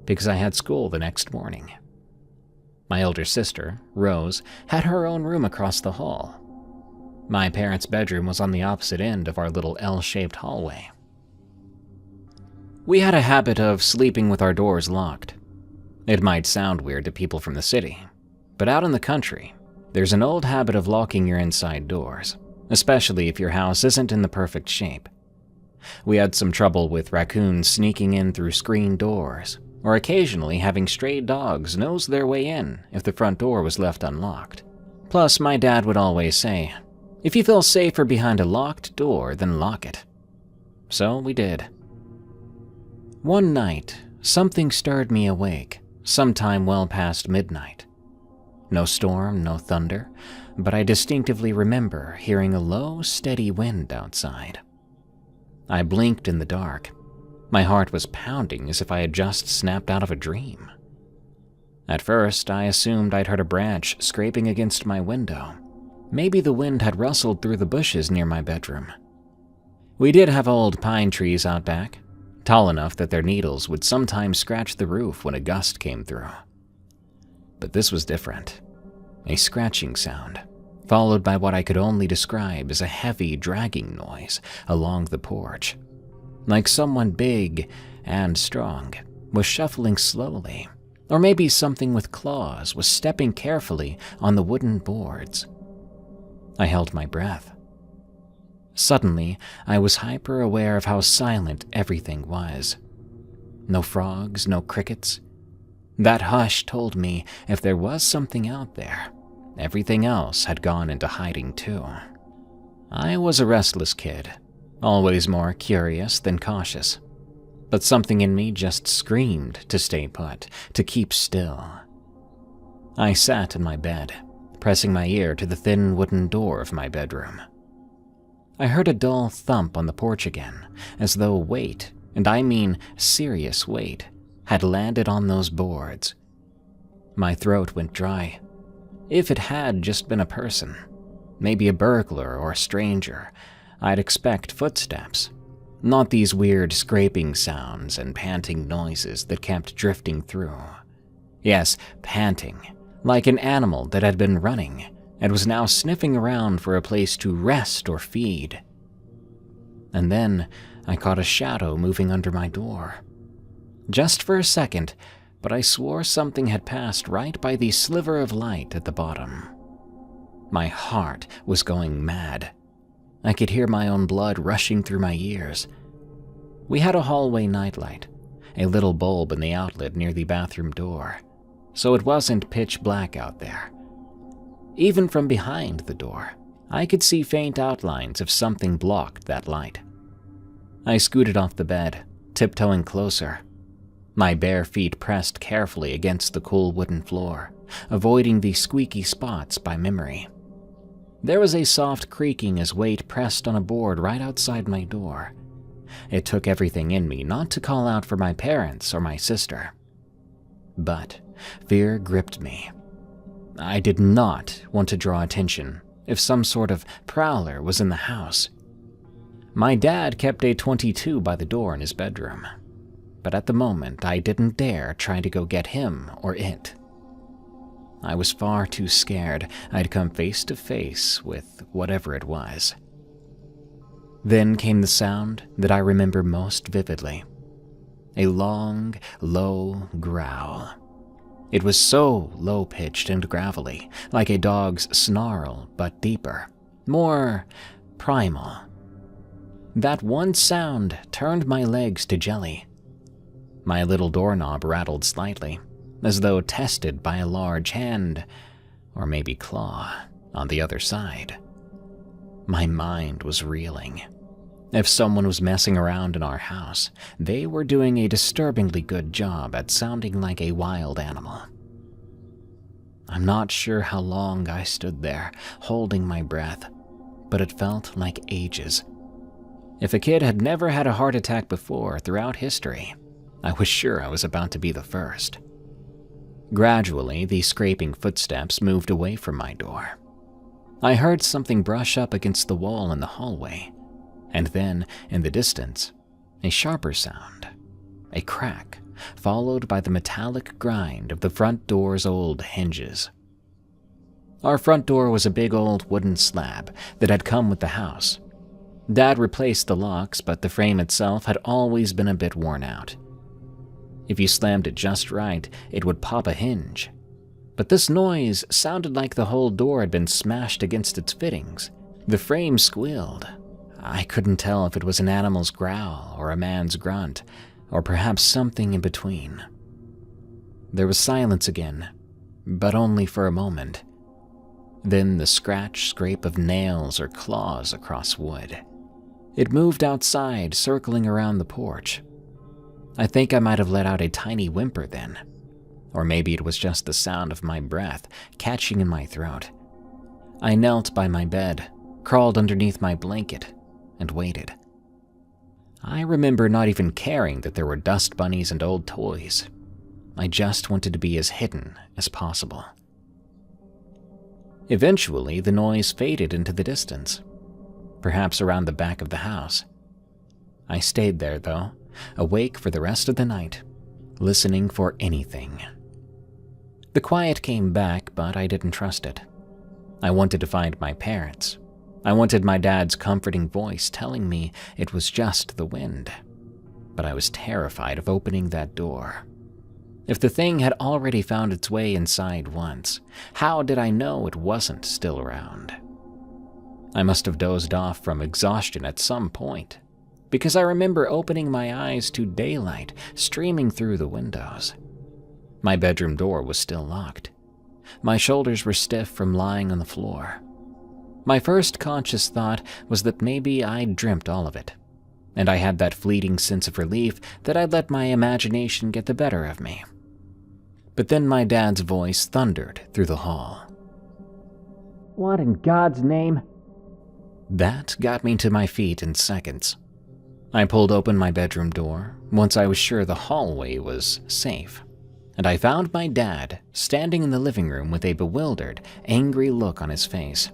because I had school the next morning. My older sister, Rose, had her own room across the hall. My parents' bedroom was on the opposite end of our little L-shaped hallway. We had a habit of sleeping with our doors locked. It might sound weird to people from the city, but out in the country, there's an old habit of locking your inside doors, especially if your house isn't in the perfect shape. We had some trouble with raccoons sneaking in through screen doors, or occasionally having stray dogs nose their way in if the front door was left unlocked. Plus, my dad would always say, "If you feel safer behind a locked door, then lock it." So we did. One night, something stirred me awake, sometime well past midnight. No storm, no thunder, but I distinctively remember hearing a low, steady wind outside. I blinked in the dark. My heart was pounding as if I had just snapped out of a dream. At first, I assumed I'd heard a branch scraping against my window. Maybe the wind had rustled through the bushes near my bedroom. We did have old pine trees out back, tall enough that their needles would sometimes scratch the roof when a gust came through. But this was different. A scratching sound, followed by what I could only describe as a heavy, dragging noise along the porch. Like someone big and strong was shuffling slowly, or maybe something with claws was stepping carefully on the wooden boards. I held my breath. Suddenly, I was hyper-aware of how silent everything was. No frogs, no crickets. That hush told me if there was something out there, everything else had gone into hiding too. I was a restless kid, always more curious than cautious. But something in me just screamed to stay put, to keep still. I sat in my bed, pressing my ear to the thin wooden door of my bedroom. I heard a dull thump on the porch again, as though weight, and I mean serious weight, had landed on those boards. My throat went dry. If it had just been a person, maybe a burglar or a stranger, I'd expect footsteps. Not these weird scraping sounds and panting noises that kept drifting through. Yes, panting, like an animal that had been running and was now sniffing around for a place to rest or feed. And then I caught a shadow moving under my door. Just for a second, but I swore something had passed right by the sliver of light at the bottom. My heart was going mad. I could hear my own blood rushing through my ears. We had a hallway nightlight, a little bulb in the outlet near the bathroom door, so it wasn't pitch black out there. Even from behind the door, I could see faint outlines of something blocked that light. I scooted off the bed, tiptoeing closer. My bare feet pressed carefully against the cool wooden floor, avoiding the squeaky spots by memory. There was a soft creaking as weight pressed on a board right outside my door. It took everything in me not to call out for my parents or my sister. But fear gripped me. I did not want to draw attention if some sort of prowler was in the house. My dad kept a .22 by the door in his bedroom, but at the moment I didn't dare try to go get him or it. I was far too scared I'd come face to face with whatever it was. Then came the sound that I remember most vividly. A long, low growl. It was so low-pitched and gravelly, like a dog's snarl, but deeper, more primal. That one sound turned my legs to jelly. My little doorknob rattled slightly, as though tested by a large hand, or maybe claw, on the other side. My mind was reeling. If someone was messing around in our house, they were doing a disturbingly good job at sounding like a wild animal. I'm not sure how long I stood there, holding my breath, but it felt like ages. If a kid had never had a heart attack before throughout history, I was sure I was about to be the first. Gradually, the scraping footsteps moved away from my door. I heard something brush up against the wall in the hallway, and then, in the distance, a sharper sound, a crack, followed by the metallic grind of the front door's old hinges. Our front door was a big old wooden slab that had come with the house. Dad replaced the locks, but the frame itself had always been a bit worn out. If you slammed it just right, it would pop a hinge. But this noise sounded like the whole door had been smashed against its fittings. The frame squealed. I couldn't tell if it was an animal's growl or a man's grunt, or perhaps something in between. There was silence again, but only for a moment. Then the scrape of nails or claws across wood. It moved outside, circling around the porch. I think I might have let out a tiny whimper then, or maybe it was just the sound of my breath catching in my throat. I knelt by my bed, crawled underneath my blanket, and waited. I remember not even caring that there were dust bunnies and old toys. I just wanted to be as hidden as possible. Eventually, the noise faded into the distance, perhaps around the back of the house. I stayed there, though, awake for the rest of the night, listening for anything. The quiet came back, but I didn't trust it. I wanted to find my parents. I wanted my dad's comforting voice telling me it was just the wind. But I was terrified of opening that door. If the thing had already found its way inside once, how did I know it wasn't still around? I must have dozed off from exhaustion at some point, because I remember opening my eyes to daylight streaming through the windows. My bedroom door was still locked. My shoulders were stiff from lying on the floor. My first conscious thought was that maybe I'd dreamt all of it, and I had that fleeting sense of relief that I'd let my imagination get the better of me. But then my dad's voice thundered through the hall. "What in God's name?" That got me to my feet in seconds. I pulled open my bedroom door once I was sure the hallway was safe, and I found my dad standing in the living room with a bewildered, angry look on his face.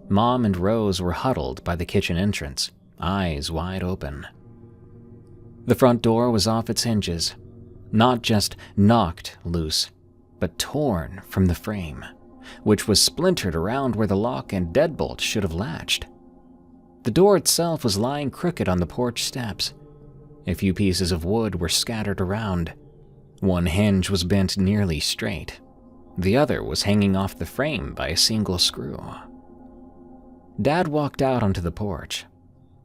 Mom and Rose were huddled by the kitchen entrance, eyes wide open. The front door was off its hinges, not just knocked loose, but torn from the frame, which was splintered around where the lock and deadbolt should have latched. The door itself was lying crooked on the porch steps. A few pieces of wood were scattered around. One hinge was bent nearly straight. The other was hanging off the frame by a single screw. Dad walked out onto the porch.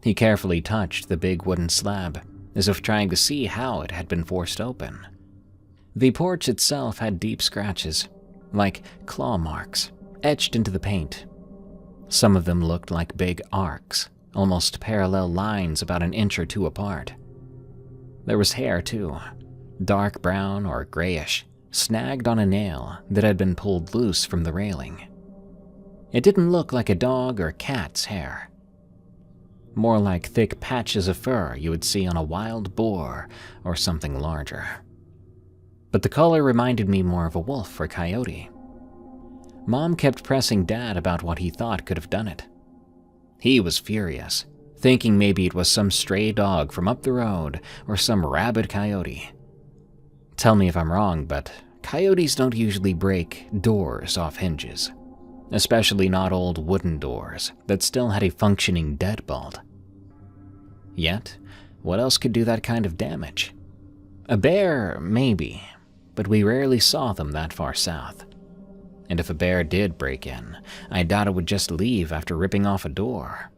He carefully touched the big wooden slab, as if trying to see how it had been forced open. The porch itself had deep scratches, like claw marks, etched into the paint. Some of them looked like big arcs, almost parallel lines about an inch or two apart. There was hair too, dark brown or grayish, snagged on a nail that had been pulled loose from the railing. It didn't look like a dog or cat's hair. More like thick patches of fur you would see on a wild boar or something larger. But the color reminded me more of a wolf or coyote. Mom kept pressing Dad about what he thought could have done it. He was furious, thinking maybe it was some stray dog from up the road or some rabid coyote. Tell me if I'm wrong, but coyotes don't usually break doors off hinges, especially not old wooden doors that still had a functioning deadbolt. Yet, what else could do that kind of damage? A bear, maybe, but we rarely saw them that far south. And if a bear did break in, I doubt it would just leave after ripping off a door.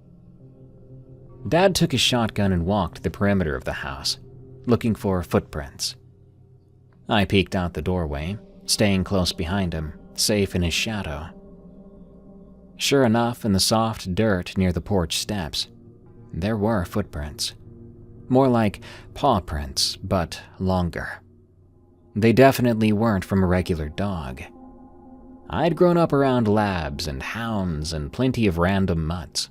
Dad took his shotgun and walked the perimeter of the house, looking for footprints. I peeked out the doorway, staying close behind him, safe in his shadow. Sure enough, in the soft dirt near the porch steps, there were footprints. More like paw prints, but longer. They definitely weren't from a regular dog. I'd grown up around labs and hounds and plenty of random mutts.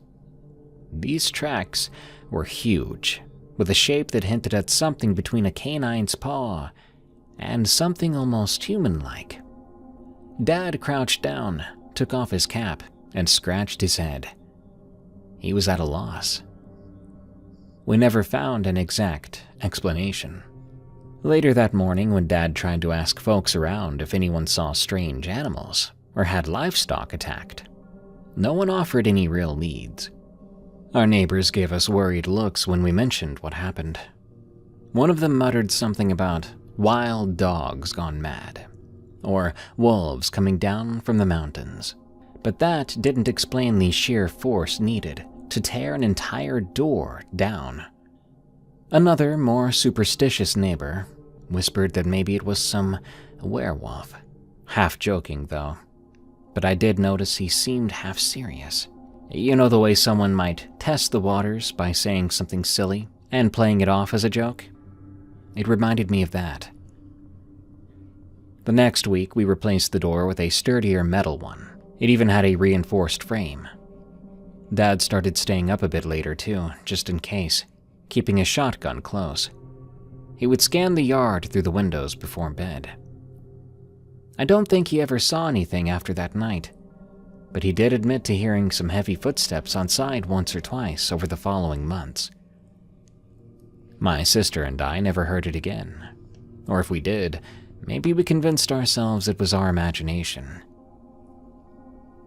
These tracks were huge, with a shape that hinted at something between a canine's paw and something almost human-like. Dad crouched down, took off his cap, and scratched his head. He was at a loss. We never found an exact explanation. Later that morning, when Dad tried to ask folks around if anyone saw strange animals or had livestock attacked, no one offered any real leads. Our neighbors gave us worried looks when we mentioned what happened. One of them muttered something about wild dogs gone mad, or wolves coming down from the mountains. But that didn't explain the sheer force needed to tear an entire door down. Another, more superstitious neighbor whispered that maybe it was some werewolf. Half joking, though. But I did notice he seemed half serious. You know the way someone might test the waters by saying something silly and playing it off as a joke? It reminded me of that. The next week, we replaced the door with a sturdier metal one. It even had a reinforced frame. Dad started staying up a bit later too, just in case, keeping a shotgun close. He would scan the yard through the windows before bed. I don't think he ever saw anything after that night, but he did admit to hearing some heavy footsteps on side once or twice over the following months. My sister and I never heard it again. Or if we did, maybe we convinced ourselves it was our imagination.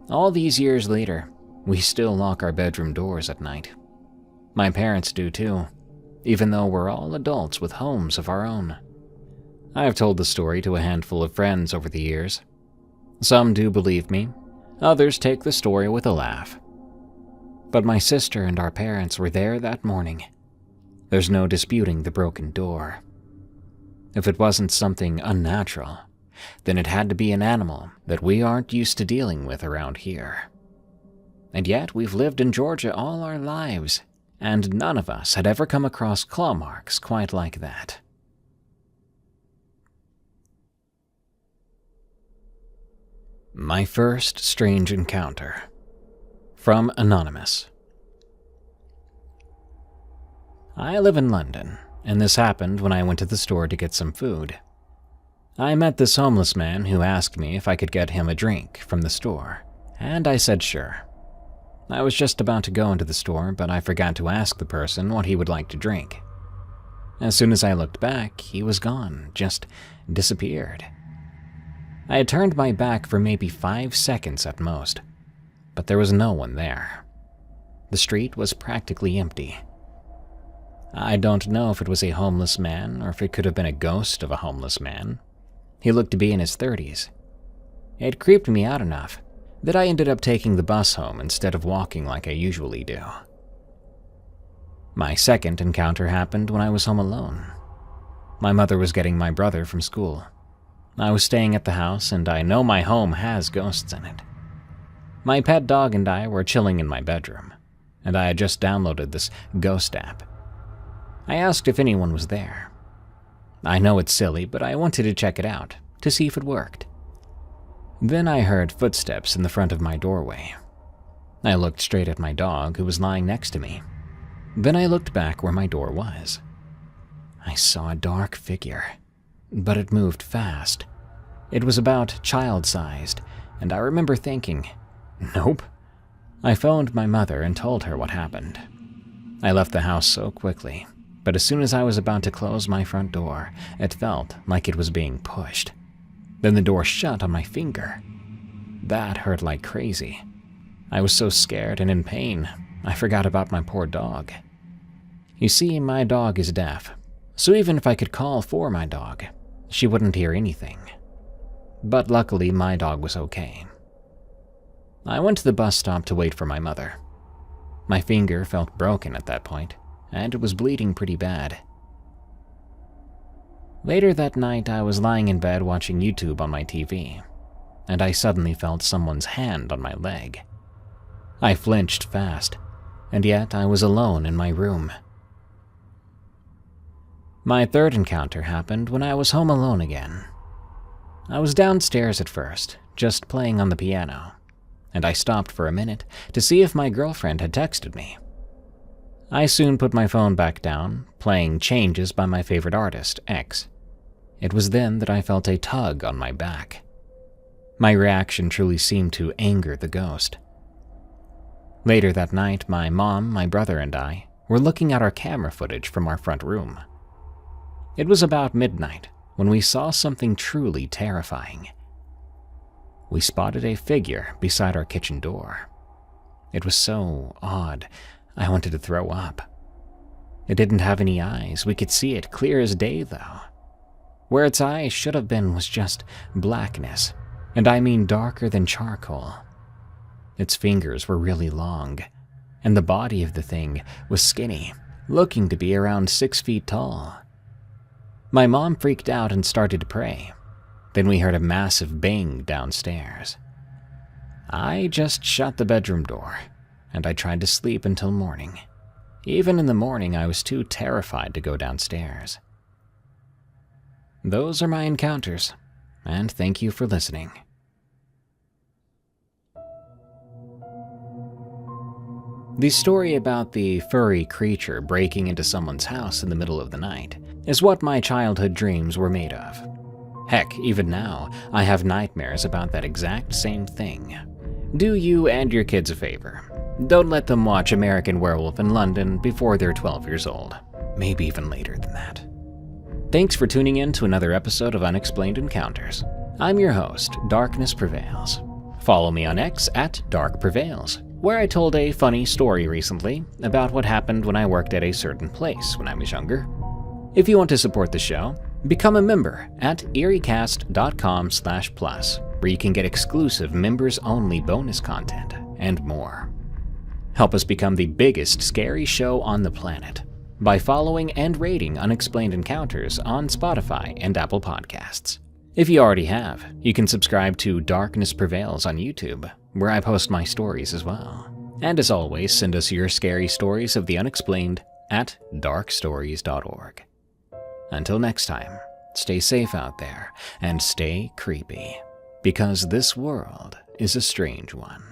All these years later, we still lock our bedroom doors at night. My parents do too, even though we're all adults with homes of our own. I've told the story to a handful of friends over the years. Some do believe me, others take the story with a laugh. But my sister and our parents were there that morning. There's no disputing the broken door. If it wasn't something unnatural, then it had to be an animal that we aren't used to dealing with around here. And yet we've lived in Georgia all our lives, and none of us had ever come across claw marks quite like that. My first strange encounter. From Anonymous. I live in London, and this happened when I went to the store to get some food. I met this homeless man who asked me if I could get him a drink from the store, and I said sure. I was just about to go into the store, but I forgot to ask the person what he would like to drink. As soon as I looked back, he was gone, just disappeared. I had turned my back for maybe 5 seconds at most, but there was no one there. The street was practically empty. I don't know if it was a homeless man or if it could have been a ghost of a homeless man. He looked to be in his 30s. It creeped me out enough that I ended up taking the bus home instead of walking like I usually do. My second encounter happened when I was home alone. My mother was getting my brother from school. I was staying at the house, and I know my home has ghosts in it. My pet dog and I were chilling in my bedroom, and I had just downloaded this ghost app. I asked if anyone was there. I know it's silly, but I wanted to check it out, to see if it worked. Then I heard footsteps in the front of my doorway. I looked straight at my dog, who was lying next to me. Then I looked back where my door was. I saw a dark figure, but it moved fast. It was about child-sized, and I remember thinking, nope. I phoned my mother and told her what happened. I left the house so quickly, but as soon as I was about to close my front door, it felt like it was being pushed. Then the door shut on my finger. That hurt like crazy. I was so scared and in pain, I forgot about my poor dog. You see, my dog is deaf, so even if I could call for my dog, she wouldn't hear anything. But luckily, my dog was okay. I went to the bus stop to wait for my mother. My finger felt broken at that point, and it was bleeding pretty bad. Later that night, I was lying in bed watching YouTube on my TV, and I suddenly felt someone's hand on my leg. I flinched fast, and yet I was alone in my room. My third encounter happened when I was home alone again. I was downstairs at first, just playing on the piano, and I stopped for a minute to see if my girlfriend had texted me. I soon put my phone back down, playing Changes by my favorite artist, X. It was then that I felt a tug on my back. My reaction truly seemed to anger the ghost. Later that night, my mom, my brother, and I were looking at our camera footage from our front room. It was about midnight when we saw something truly terrifying. We spotted a figure beside our kitchen door. It was so odd, I wanted to throw up. It didn't have any eyes. We could see it clear as day, though. Where its eyes should have been was just blackness, and I mean darker than charcoal. Its fingers were really long, and the body of the thing was skinny, looking to be around 6 feet tall. My mom freaked out and started to pray. Then we heard a massive bang downstairs. I just shut the bedroom door, and I tried to sleep until morning. Even in the morning, I was too terrified to go downstairs. Those are my encounters, and thank you for listening. The story about the furry creature breaking into someone's house in the middle of the night is what my childhood dreams were made of. Heck, even now, I have nightmares about that exact same thing. Do you and your kids a favor. Don't let them watch American Werewolf in London before they're 12 years old. Maybe even later than that. Thanks for tuning in to another episode of Unexplained Encounters. I'm your host, Darkness Prevails. Follow me on X at Dark Prevails, where I told a funny story recently about what happened when I worked at a certain place when I was younger. If you want to support the show, become a member at eeriecast.com/plus, where you can get exclusive members-only bonus content and more. Help us become the biggest scary show on the planet by following and rating Unexplained Encounters on Spotify and Apple Podcasts. If you already have, you can subscribe to Darkness Prevails on YouTube, where I post my stories as well. And as always, send us your scary stories of the unexplained at darkstories.org. Until next time, stay safe out there and stay creepy, because this world is a strange one.